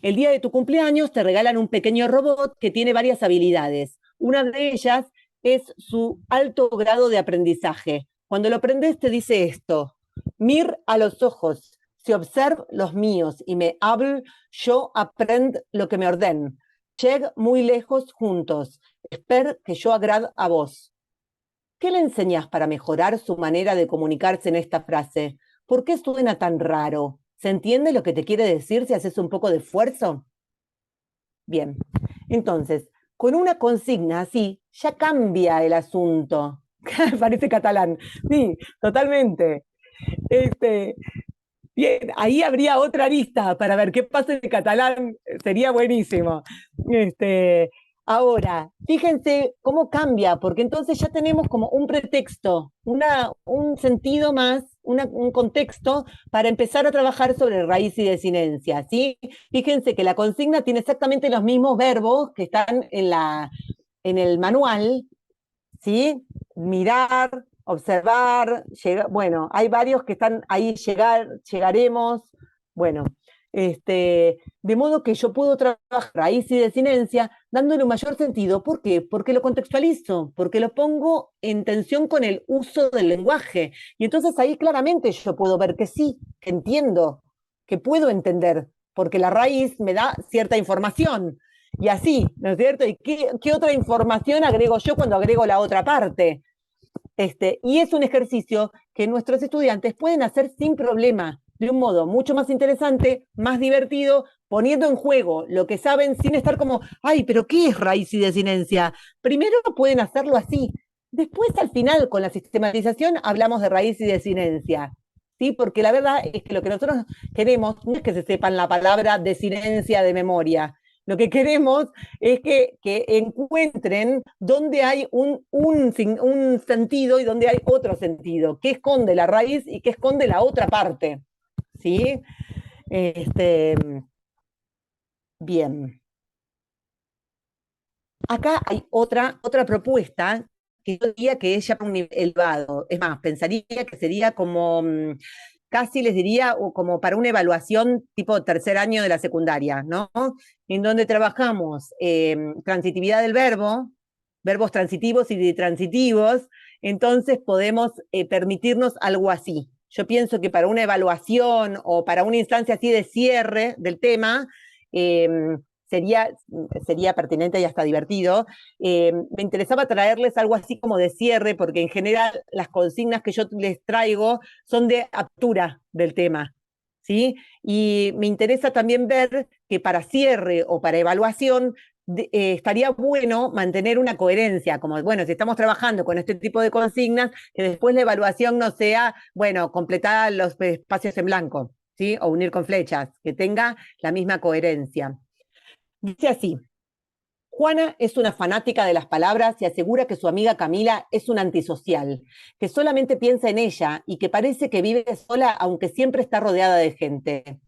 el día de tu cumpleaños te regalan un pequeño robot que tiene varias habilidades. Una de ellas es su alto grado de aprendizaje. Cuando lo prendes te dice esto: mir a los ojos, si observ los míos y me habl, yo aprend lo que me orden. Lleg muy lejos juntos, esper que yo agrad a vos. ¿Qué le enseñás para mejorar su manera de comunicarse en esta frase? ¿Por qué suena tan raro? ¿Se entiende lo que te quiere decir si haces un poco de esfuerzo? Bien, entonces, con una consigna así, ya cambia el asunto. Parece catalán. Sí, totalmente. Este, bien, ahí habría otra arista para ver qué pasa en catalán, sería buenísimo. Ahora, fíjense cómo cambia, porque entonces ya tenemos como un pretexto, un sentido más, un contexto para empezar a trabajar sobre raíz y desinencia, ¿sí? Fíjense que la consigna tiene exactamente los mismos verbos que están en el manual, ¿sí? Mirar, observar, bueno, hay varios que están ahí, llegaremos, bueno, de modo que yo puedo trabajar raíz y desinencia dándole un mayor sentido. ¿Por qué? Porque lo contextualizo, porque lo pongo en tensión con el uso del lenguaje. Y entonces ahí claramente yo puedo ver que sí, que entiendo, que puedo entender, porque la raíz me da cierta información. Y así, ¿no es cierto? ¿Y qué otra información agrego yo cuando agrego la otra parte? Y es un ejercicio que nuestros estudiantes pueden hacer sin problema, de un modo mucho más interesante, más divertido, poniendo en juego lo que saben sin estar como, ay, pero ¿qué es raíz y desinencia? Primero pueden hacerlo así. Después, al final, con la sistematización, hablamos de raíz y desinencia. ¿Sí? Porque la verdad es que lo que nosotros queremos no es que se sepan la palabra desinencia de memoria. Lo que queremos es que encuentren dónde hay un sentido y dónde hay otro sentido, qué esconde la raíz y qué esconde la otra parte. ¿Sí? Este, bien. Acá hay otra propuesta que yo diría que es ya un nivel elevado. Es más, pensaría que sería como, casi les diría, o como para una evaluación tipo tercer año de la secundaria, ¿no? En donde trabajamos transitividad del verbo, verbos transitivos y ditransitivos, entonces podemos permitirnos algo así. Yo pienso que para una evaluación o para una instancia así de cierre del tema, eh, sería pertinente y hasta divertido. Me interesaba traerles algo así como de cierre, porque en general las consignas que yo les traigo son de apertura del tema, ¿sí? Y me interesa también ver que para cierre o para evaluación estaría bueno mantener una coherencia, como, bueno, si estamos trabajando con este tipo de consignas, que después la evaluación no sea, bueno, completar los espacios en blanco, ¿sí? O unir con flechas, que tenga la misma coherencia. Dice así: Juana es una fanática de las palabras y asegura que su amiga Camila es una antisocial, que solamente piensa en ella y que parece que vive sola aunque siempre está rodeada de gente.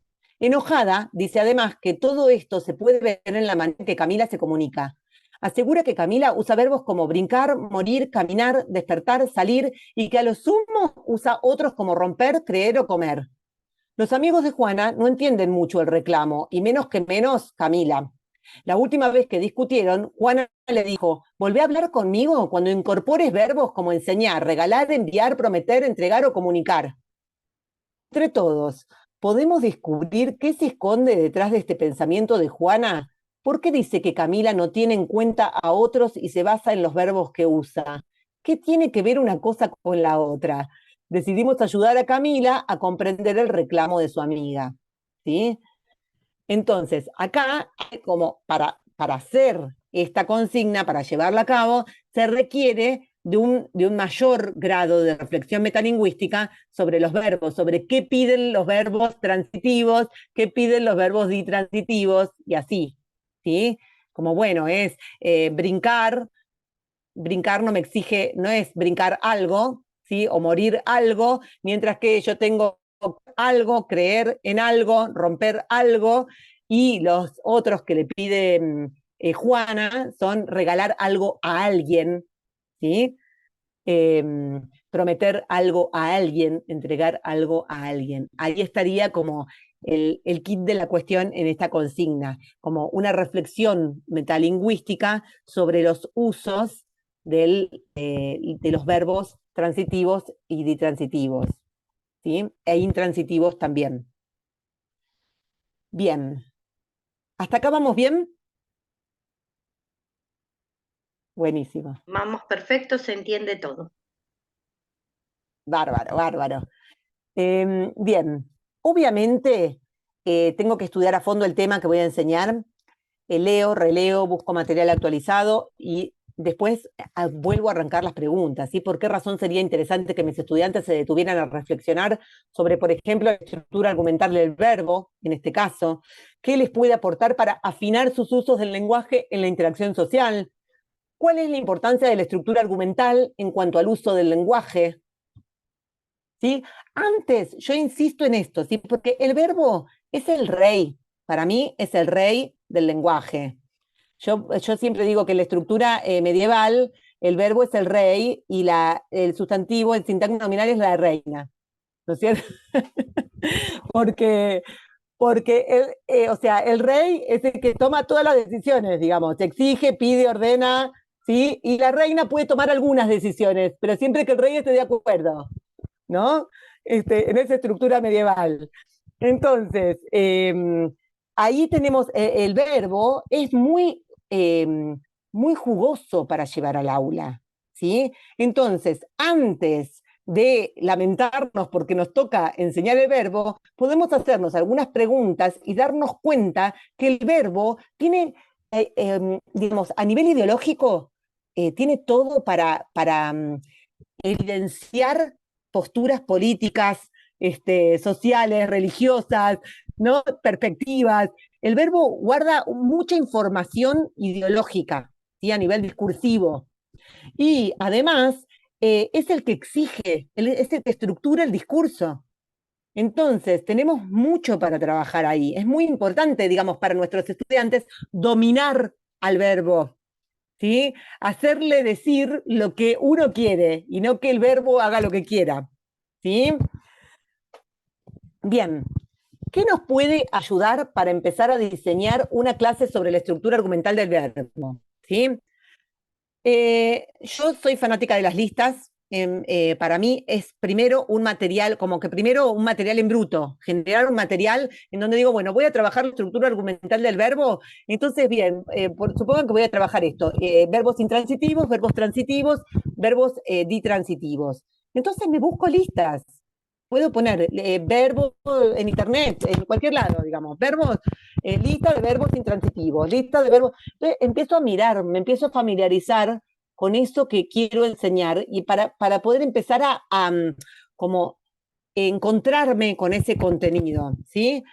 Enojada, dice además que todo esto se puede ver en la manera en que Camila se comunica. Asegura que Camila usa verbos como brincar, morir, caminar, despertar, salir y que a lo sumo usa otros como romper, creer o comer. Los amigos de Juana no entienden mucho el reclamo y menos que menos Camila. La última vez que discutieron, Juana le dijo: volvé a hablar conmigo cuando incorpores verbos como enseñar, regalar, enviar, prometer, entregar o comunicar. Entre todos, ¿podemos descubrir qué se esconde detrás de este pensamiento de Juana? ¿Por qué dice que Camila no tiene en cuenta a otros y se basa en los verbos que usa? ¿Qué tiene que ver una cosa con la otra? Decidimos ayudar a Camila a comprender el reclamo de su amiga. ¿Sí? Entonces, acá, como para hacer esta consigna, para llevarla a cabo, se requiere de un mayor grado de reflexión metalingüística sobre los verbos, sobre qué piden los verbos transitivos, qué piden los verbos ditransitivos, y así, ¿sí? Como bueno, es brincar no me exige, no es brincar algo, ¿sí? O morir algo, mientras que yo tengo algo, creer en algo, romper algo, y los otros que le pide Juana son regalar algo a alguien, ¿sí? Eh, Prometer algo a alguien, entregar algo a alguien. Ahí estaría como el kit de la cuestión en esta consigna, como una reflexión metalingüística sobre los usos de los verbos transitivos y ditransitivos, ¿sí? E intransitivos también. Bien. ¿Hasta acá vamos bien? Buenísimo. Vamos perfecto, se entiende todo. Bárbaro, bárbaro. Bien, obviamente tengo que estudiar a fondo el tema que voy a enseñar. Leo, releo, busco material actualizado y después vuelvo a arrancar las preguntas, ¿sí? ¿Por qué razón sería interesante que mis estudiantes se detuvieran a reflexionar sobre, por ejemplo, la estructura argumental del verbo, en este caso? ¿Qué les puede aportar para afinar sus usos del lenguaje en la interacción social? ¿Cuál es la importancia de la estructura argumental en cuanto al uso del lenguaje? ¿Sí? Antes, yo insisto en esto, ¿sí? Porque el verbo es el rey, para mí es el rey del lenguaje. Yo siempre digo que en la estructura medieval el verbo es el rey y el sustantivo, el sintagma nominal es la reina, ¿no es cierto? porque o sea, el rey es el que toma todas las decisiones, digamos, exige, pide, ordena, ¿sí? Y la reina puede tomar algunas decisiones, pero siempre que el rey esté de acuerdo, ¿no? En esa estructura medieval. Entonces, ahí tenemos el verbo, es muy jugoso para llevar al aula, ¿sí? Entonces, antes de lamentarnos porque nos toca enseñar el verbo, podemos hacernos algunas preguntas y darnos cuenta que el verbo tiene, digamos, a nivel ideológico, tiene todo para evidenciar posturas políticas, sociales, religiosas, ¿no? Perspectivas. El verbo guarda mucha información ideológica, ¿sí? A nivel discursivo. Y además es el que exige, es el que estructura el discurso. Entonces, tenemos mucho para trabajar ahí. Es muy importante, digamos, para nuestros estudiantes dominar al verbo, ¿sí? Hacerle decir lo que uno quiere y no que el verbo haga lo que quiera, ¿sí? Bien, ¿qué nos puede ayudar para empezar a diseñar una clase sobre la estructura argumental del verbo? ¿Sí? Yo soy fanática de las listas. Para mí es primero un material, como que primero un material en bruto, generar un material en donde digo, bueno, voy a trabajar la estructura argumental del verbo, entonces bien, supongan que voy a trabajar esto, verbos intransitivos, verbos transitivos, verbos ditransitivos. Entonces me busco listas. Puedo poner verbos en internet, en cualquier lado, digamos, verbos, lista de verbos intransitivos, lista de verbos. Entonces empiezo a mirar, me empiezo a familiarizar con eso que quiero enseñar y para poder empezar como encontrarme con ese contenido, ¿sí?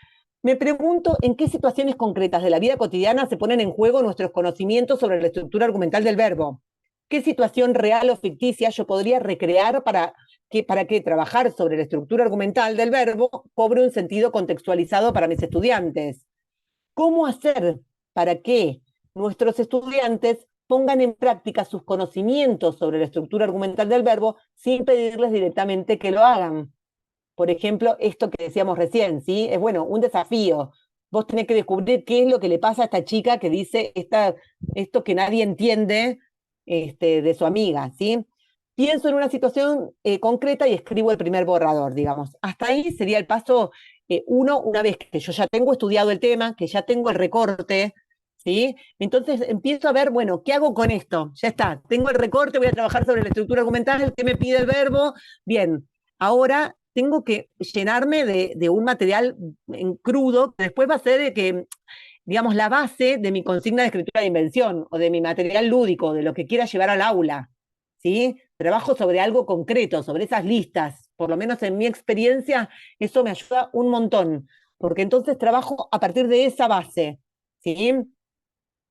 Me pregunto en qué situaciones concretas de la vida cotidiana se ponen en juego nuestros conocimientos sobre la estructura argumental del verbo. ¿Qué situación real o ficticia yo podría recrear para que trabajar sobre la estructura argumental del verbo cobre un sentido contextualizado para mis estudiantes? ¿Cómo hacer para que nuestros estudiantes pongan en práctica sus conocimientos sobre la estructura argumental del verbo sin pedirles directamente que lo hagan? Por ejemplo, esto que decíamos recién, ¿sí? Es bueno, un desafío. Vos tenés que descubrir qué es lo que le pasa a esta chica que dice esto que nadie entiende de su amiga, ¿sí? Pienso en una situación concreta y escribo el primer borrador, digamos. Hasta ahí sería el paso uno, una vez que yo ya tengo estudiado el tema, que ya tengo el recorte, ¿sí? Entonces empiezo a ver, bueno, ¿qué hago con esto? Ya está, tengo el recorte, voy a trabajar sobre la estructura argumental, ¿qué me pide el verbo? Bien, ahora tengo que llenarme de un material en crudo, que después va a ser que, digamos, la base de mi consigna de escritura de invención o de mi material lúdico, de lo que quiera llevar al aula, ¿sí? Trabajo sobre algo concreto, sobre esas listas. Por lo menos en mi experiencia, eso me ayuda un montón, porque entonces trabajo a partir de esa base, ¿sí?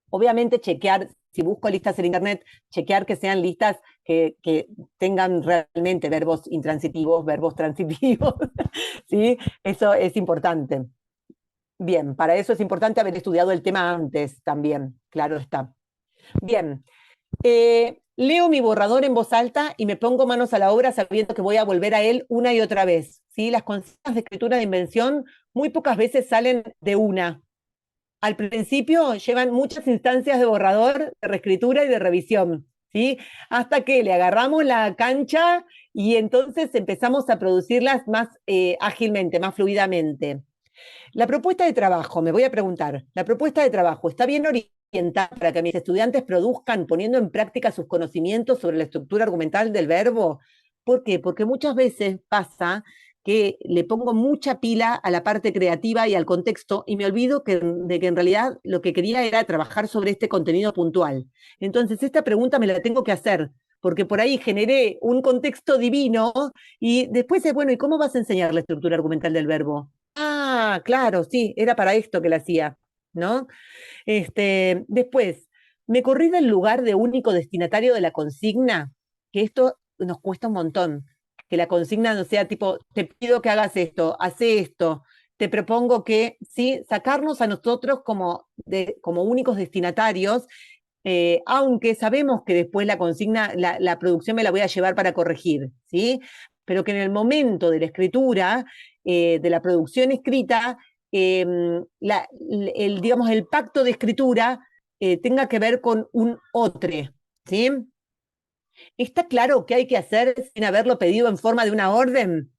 Obviamente chequear, si busco listas en internet, chequear que sean listas que tengan realmente verbos intransitivos, verbos transitivos, ¿sí? Eso es importante. Bien, para eso es importante haber estudiado el tema antes también, claro está. Bien, leo mi borrador en voz alta y me pongo manos a la obra sabiendo que voy a volver a él una y otra vez, ¿sí? Las consignas de escritura de invención muy pocas veces salen de una. Al principio llevan muchas instancias de borrador, de reescritura y de revisión, ¿sí? Hasta que le agarramos la cancha y entonces empezamos a producirlas más ágilmente, más fluidamente. La propuesta de trabajo, me voy a preguntar, ¿la propuesta de trabajo está bien orientada para que mis estudiantes produzcan poniendo en práctica sus conocimientos sobre la estructura argumental del verbo? ¿Por qué? Porque muchas veces pasa que le pongo mucha pila a la parte creativa y al contexto y me olvido de que en realidad lo que quería era trabajar sobre este contenido puntual. Entonces, esta pregunta me la tengo que hacer, porque por ahí generé un contexto divino y después es, bueno, ¿y cómo vas a enseñar la estructura argumental del verbo? Ah, claro, sí, era para esto que la hacía, ¿no? Después, me corrí del lugar de único destinatario de la consigna, que esto nos cuesta un montón, que la consigna no sea tipo, te pido que hagas esto, hace esto, te propongo que, sí, sacarnos a nosotros como únicos destinatarios, aunque sabemos que después la consigna, la producción me la voy a llevar para corregir, ¿sí? Pero que en el momento de la escritura, de la producción escrita, digamos, el pacto de escritura tenga que ver con un otro, ¿sí? ¿Está claro qué hay que hacer sin haberlo pedido en forma de una orden?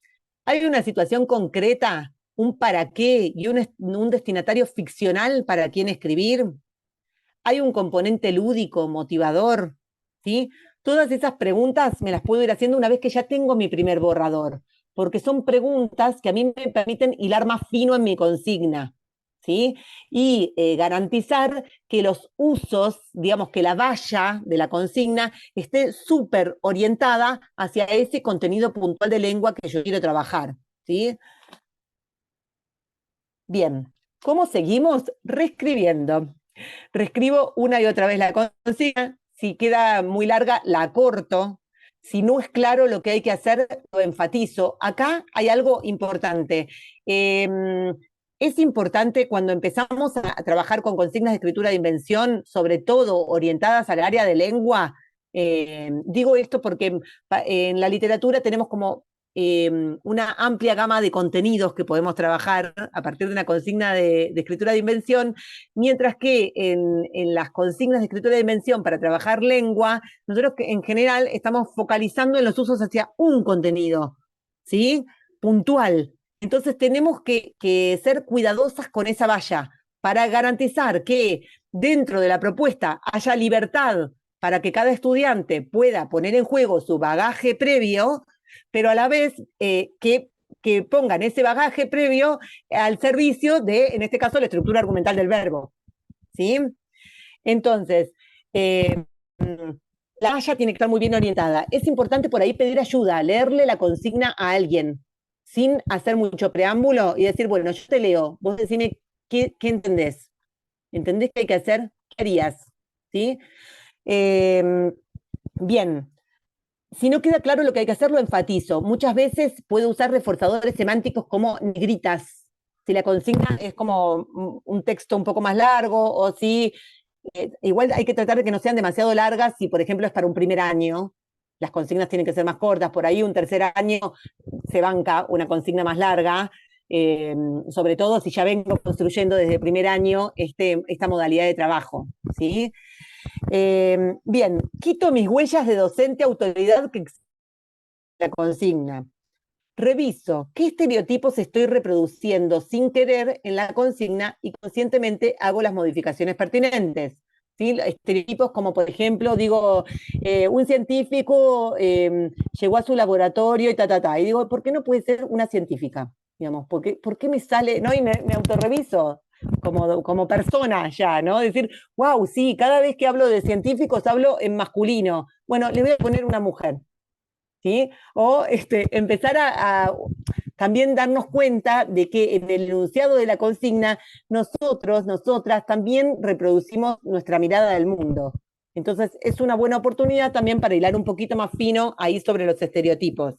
¿Hay una situación concreta, un para qué y un destinatario ficcional para quien escribir? ¿Hay un componente lúdico, motivador? ¿Sí? Todas esas preguntas me las puedo ir haciendo una vez que ya tengo mi primer borrador, porque son preguntas que a mí me permiten hilar más fino en mi consigna, ¿sí? Y garantizar que los usos, digamos que la valla de la consigna esté súper orientada hacia ese contenido puntual de lengua que yo quiero trabajar, ¿sí? Bien, ¿cómo seguimos? Reescribiendo. Reescribo una y otra vez la consigna, si queda muy larga, la acorto, si no es claro lo que hay que hacer, lo enfatizo. Acá hay algo importante. Es importante cuando empezamos a trabajar con consignas de escritura de invención, sobre todo orientadas al área de lengua, digo esto porque en la literatura tenemos como una amplia gama de contenidos que podemos trabajar a partir de una consigna de escritura de invención, mientras que en las consignas de escritura de invención para trabajar lengua, nosotros en general estamos focalizando en los usos hacia un contenido, ¿sí? Puntual. Entonces tenemos que ser cuidadosas con esa valla para garantizar que dentro de la propuesta haya libertad para que cada estudiante pueda poner en juego su bagaje previo, pero a la vez que pongan ese bagaje previo al servicio de, en este caso, la estructura argumental del verbo, ¿sí? Entonces, la haya tiene que estar muy bien orientada. Es importante por ahí pedir ayuda, leerle la consigna a alguien, sin hacer mucho preámbulo y decir, bueno, yo te leo, vos decime qué entendés. ¿Entendés qué hay que hacer? ¿Qué harías? ¿Sí? Bien. Si no queda claro lo que hay que hacer, lo enfatizo. Muchas veces puedo usar reforzadores semánticos como negritas. Si la consigna es como un texto un poco más largo, o si igual hay que tratar de que no sean demasiado largas, si por ejemplo es para un primer año, las consignas tienen que ser más cortas, por ahí un tercer año se banca una consigna más larga, sobre todo si ya vengo construyendo desde el primer año esta modalidad de trabajo, ¿sí? Bien, quito mis huellas de docente autoridad que la consigna. Reviso qué estereotipos estoy reproduciendo sin querer en la consigna y conscientemente hago las modificaciones pertinentes. ¿Sí? Estereotipos como, por ejemplo, digo, un científico llegó a su laboratorio y y digo, ¿por qué no puede ser una científica? Digamos, ¿por qué me sale? ¿No? Y me autorreviso. como persona ya, ¿no? Decir, wow, sí, cada vez que hablo de científicos hablo en masculino. Bueno, le voy a poner una mujer, ¿sí? O empezar a también darnos cuenta de que en el enunciado de la consigna nosotros, nosotras también reproducimos nuestra mirada del mundo. Entonces es una buena oportunidad también para hilar un poquito más fino ahí sobre los estereotipos.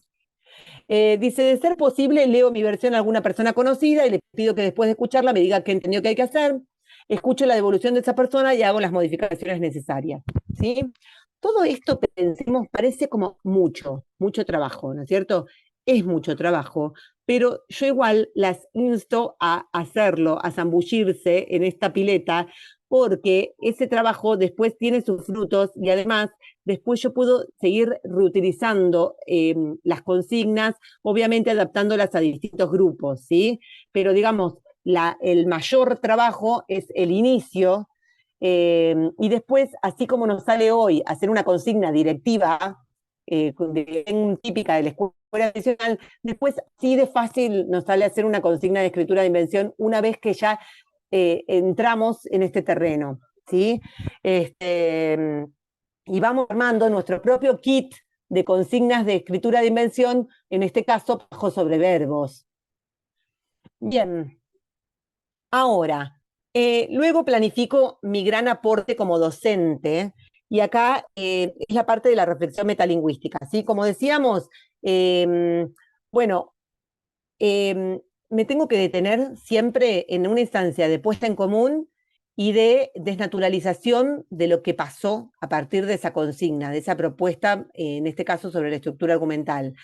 Dice, de ser posible, leo mi versión a alguna persona conocida y le pido que después de escucharla me diga qué entendió que hay que hacer. Escucho la devolución de esa persona y hago las modificaciones necesarias. ¿Sí? Todo esto, pensemos, parece como mucho, mucho trabajo, ¿no es cierto? Es mucho trabajo, pero yo igual las insto a hacerlo, a zambullirse en esta pileta, porque ese trabajo después tiene sus frutos y además después yo puedo seguir reutilizando las consignas, obviamente adaptándolas a distintos grupos, ¿sí? Pero digamos, el mayor trabajo es el inicio, y después, así como nos sale hoy hacer una consigna directiva, típica de la escuela tradicional, después sí de fácil nos sale hacer una consigna de escritura de invención una vez que ya entramos en este terreno, ¿sí? Y vamos armando nuestro propio kit de consignas de escritura de invención, en este caso, bajo sobre verbos. Bien, ahora, luego planifico mi gran aporte como docente, y acá es la parte de la reflexión metalingüística, ¿sí? Como decíamos, bueno, me tengo que detener siempre en una instancia de puesta en común y de desnaturalización de lo que pasó a partir de esa consigna, de esa propuesta, en este caso sobre la estructura argumental.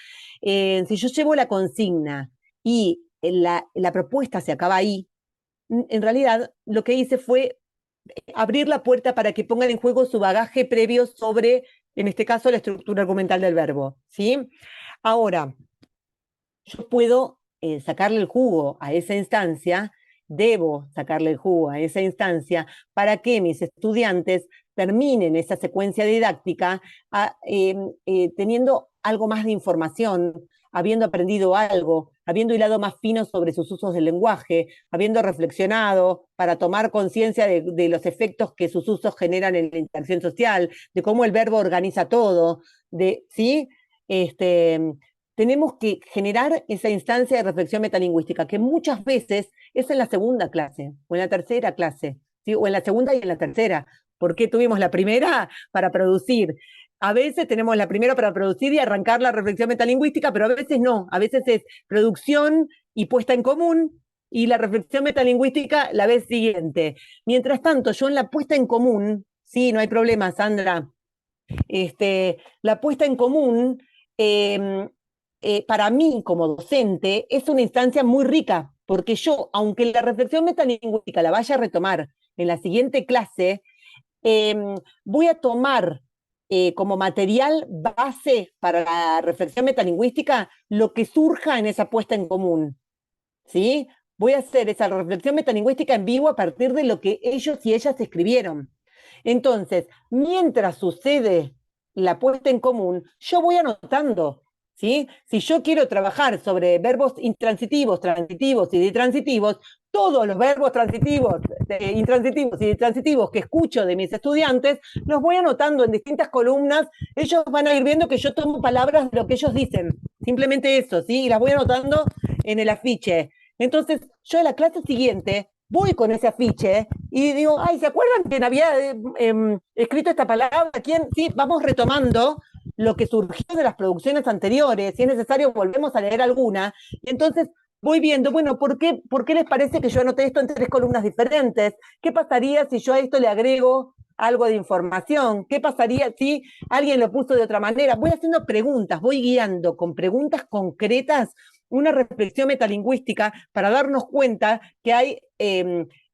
Si yo llevo la consigna y la propuesta se acaba ahí, en realidad lo que hice fue abrir la puerta para que pongan en juego su bagaje previo sobre, en este caso, la estructura argumental del verbo, ¿sí? Ahora, yo puedo sacarle el jugo a esa instancia, debo sacarle el jugo a esa instancia para que mis estudiantes terminen esa secuencia didáctica teniendo algo más de información, habiendo aprendido algo, habiendo hilado más fino sobre sus usos del lenguaje, habiendo reflexionado para tomar conciencia de los efectos que sus usos generan en la interacción social, de cómo el verbo organiza todo, ¿sí? Tenemos que generar esa instancia de reflexión metalingüística, que muchas veces es en la segunda clase, o en la tercera clase, ¿sí? O en la segunda y en la tercera. ¿Por qué tuvimos la primera? Para producir. A veces tenemos la primera para producir y arrancar la reflexión metalingüística, pero a veces no. A veces es producción y puesta en común, y la reflexión metalingüística la vez siguiente. Mientras tanto, yo en la puesta en común, sí, no hay problema, Sandra, la puesta en común, eh, para mí como docente, es una instancia muy rica, porque yo, aunque la reflexión metalingüística la vaya a retomar en la siguiente clase, eh, voy a tomar como material base para la reflexión metalingüística lo que surja en esa puesta en común, ¿sí? Voy a hacer esa reflexión metalingüística en vivo a partir de lo que ellos y ellas escribieron. Entonces, mientras sucede la puesta en común, yo voy anotando, ¿sí? Si yo quiero trabajar sobre verbos intransitivos, transitivos y ditransitivos, todos los verbos transitivos, intransitivos y ditransitivos que escucho de mis estudiantes, los voy anotando en distintas columnas. Ellos van a ir viendo que yo tomo palabras de lo que ellos dicen, simplemente eso, ¿sí? Y las voy anotando en el afiche. Entonces, yo en la clase siguiente voy con ese afiche y digo, ay, ¿se acuerdan quién había escrito esta palabra? ¿Quién? Sí, vamos retomando lo que surgió de las producciones anteriores. Si es necesario, volvemos a leer alguna. Y entonces voy viendo, bueno, ¿por qué les parece que yo anoté esto en 3 columnas diferentes? ¿Qué pasaría si yo a esto le agrego algo de información? ¿Qué pasaría si alguien lo puso de otra manera? Voy haciendo preguntas, voy guiando con preguntas concretas una reflexión metalingüística para darnos cuenta que hay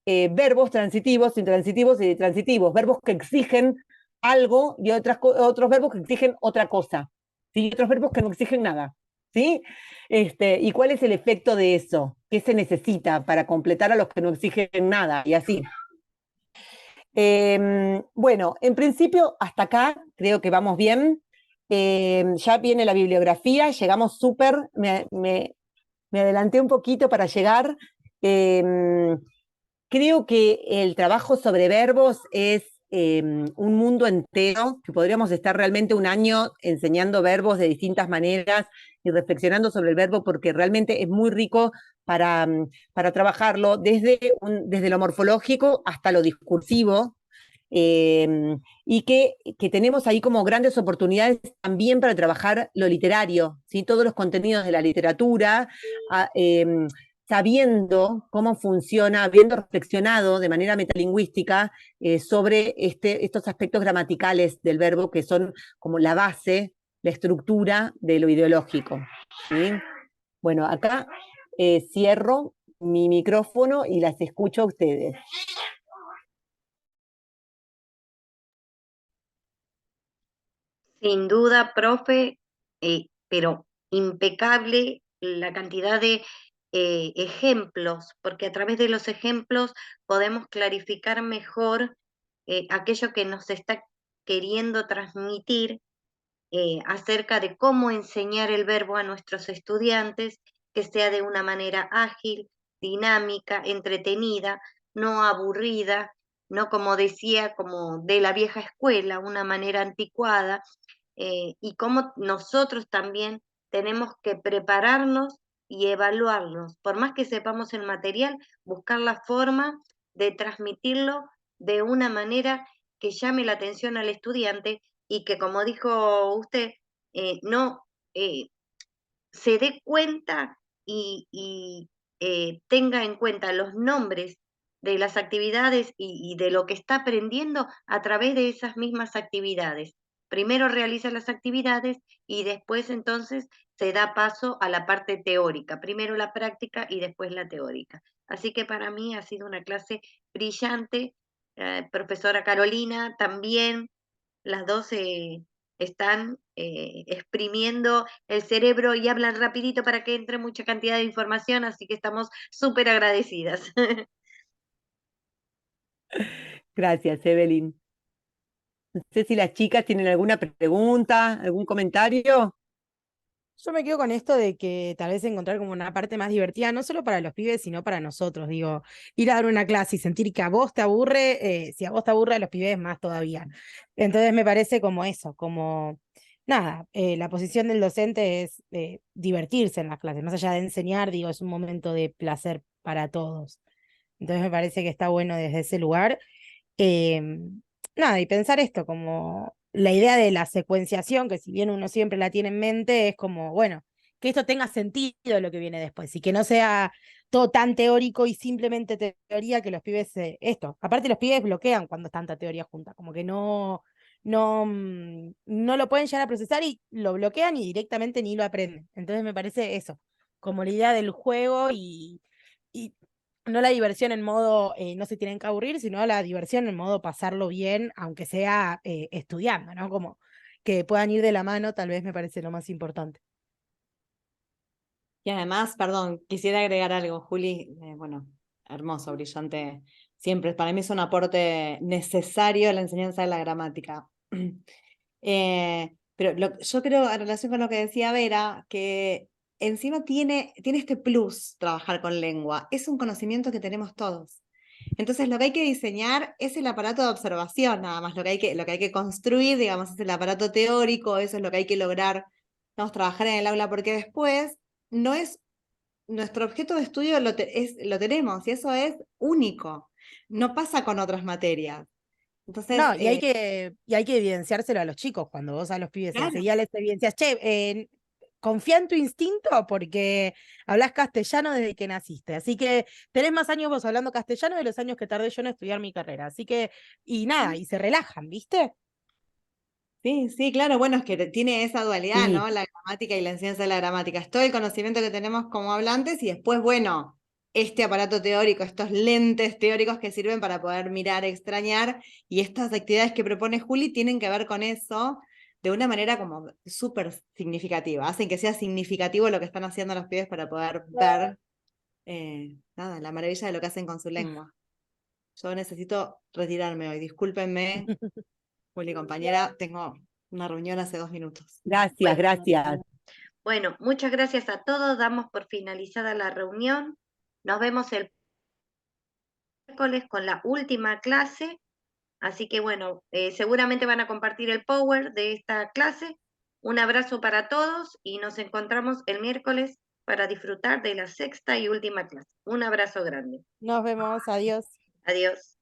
verbos transitivos, intransitivos y ditransitivos, verbos que exigen algo y otros verbos que exigen otra cosa, ¿sí? Y otros verbos que no exigen nada, ¿sí? ¿Y cuál es el efecto de eso? ¿Qué se necesita para completar a los que no exigen nada? Y así. Bueno, en principio, hasta acá creo que vamos bien. Ya viene la bibliografía, llegamos súper, me adelanté un poquito para llegar. creo que el trabajo sobre verbos es un mundo entero, que podríamos estar realmente un año enseñando verbos de distintas maneras y reflexionando sobre el verbo, porque realmente es muy rico para trabajarlo desde lo morfológico hasta lo discursivo, y que tenemos ahí como grandes oportunidades también para trabajar lo literario, ¿sí? Todos los contenidos de la literatura, a, sabiendo cómo funciona, habiendo reflexionado de manera metalingüística sobre estos aspectos gramaticales del verbo que son como la base, la estructura de lo ideológico, ¿sí? Bueno, acá cierro mi micrófono y las escucho a ustedes. Sin duda, profe, pero impecable la cantidad de ejemplos, porque a través de los ejemplos podemos clarificar mejor aquello que nos está queriendo transmitir acerca de cómo enseñar el verbo a nuestros estudiantes, que sea de una manera ágil, dinámica, entretenida, no aburrida, no como decía, como de la vieja escuela, una manera anticuada, y cómo nosotros también tenemos que prepararnos y evaluarnos. Por más que sepamos el material, buscar la forma de transmitirlo de una manera que llame la atención al estudiante y que, como dijo usted, no se dé cuenta y tenga en cuenta los nombres de las actividades y de lo que está aprendiendo a través de esas mismas actividades. Primero realiza las actividades y después entonces se da paso a la parte teórica. Primero la práctica y después la teórica. Así que para mí ha sido una clase brillante. Profesora Carolina también, las dos están exprimiendo el cerebro y hablan rapidito para que entre mucha cantidad de información, así que estamos súper agradecidas. Gracias, Evelyn. No sé si las chicas tienen alguna pregunta, algún comentario. Yo me quedo con esto de que tal vez encontrar como una parte más divertida, no solo para los pibes, sino para nosotros. Digo, ir a dar una clase y sentir que a vos te aburre, si a vos te aburre, a los pibes más todavía. Entonces me parece como eso, como, nada, la posición del docente es divertirse en las clases, más allá de enseñar, digo, es un momento de placer para todos. Entonces me parece que está bueno desde ese lugar. Nada, y pensar esto, como la idea de la secuenciación, que si bien uno siempre la tiene en mente, es como, bueno, que esto tenga sentido lo que viene después, y que no sea todo tan teórico y simplemente teoría que los pibes, esto, aparte los pibes bloquean cuando es tanta teoría junta, como que no lo pueden llegar a procesar y lo bloquean y directamente ni lo aprenden. Entonces me parece eso, como la idea del juego y no la diversión en modo no se tienen que aburrir, sino la diversión en modo pasarlo bien, aunque sea estudiando, ¿no? Como que puedan ir de la mano, tal vez me parece lo más importante. Y además, perdón, quisiera agregar algo, Juli, bueno, hermoso, brillante, siempre, para mí es un aporte necesario a la enseñanza de la gramática. Pero yo creo, en relación con lo que decía Vera, que encima tiene este plus trabajar con lengua, es un conocimiento que tenemos todos. Entonces lo que hay que diseñar es el aparato de observación, nada más, lo que hay que construir, digamos, es el aparato teórico, eso es lo que hay que lograr, vamos, trabajar en el aula, porque después no es, nuestro objeto de estudio lo tenemos y eso es único, no pasa con otras materias. Entonces, No, y hay que evidenciárselo a los chicos cuando vos a los pibes claro, enseguida les evidencias, che, confía en tu instinto porque hablas castellano desde que naciste. Así que tenés más años vos hablando castellano de los años que tardé yo en estudiar mi carrera. Así que, y nada, y se relajan, ¿viste? sí, sí, claro, bueno, es que tiene esa dualidad, Sí, ¿no? La gramática y la enseñanza de la gramática. Es todo el conocimiento que tenemos como hablantes y después, bueno, este aparato teórico, estos lentes teóricos que sirven para poder mirar, extrañar, y estas actividades que propone Juli tienen que ver con eso de una manera como súper significativa. Hacen que sea significativo lo que están haciendo los pibes para poder ver, nada, la maravilla de lo que hacen con su lengua. Yo necesito retirarme hoy, discúlpenme. Juli, compañera, tengo una reunión hace 2 minutos. gracias, Bueno, gracias. bueno, muchas gracias a todos. Damos por finalizada la reunión. Nos vemos el miércoles con la última clase. Así que bueno, seguramente van a compartir el power de esta clase. Un abrazo para todos y nos encontramos el miércoles para disfrutar de la sexta y última clase. Un abrazo grande. Nos vemos, adiós. Adiós.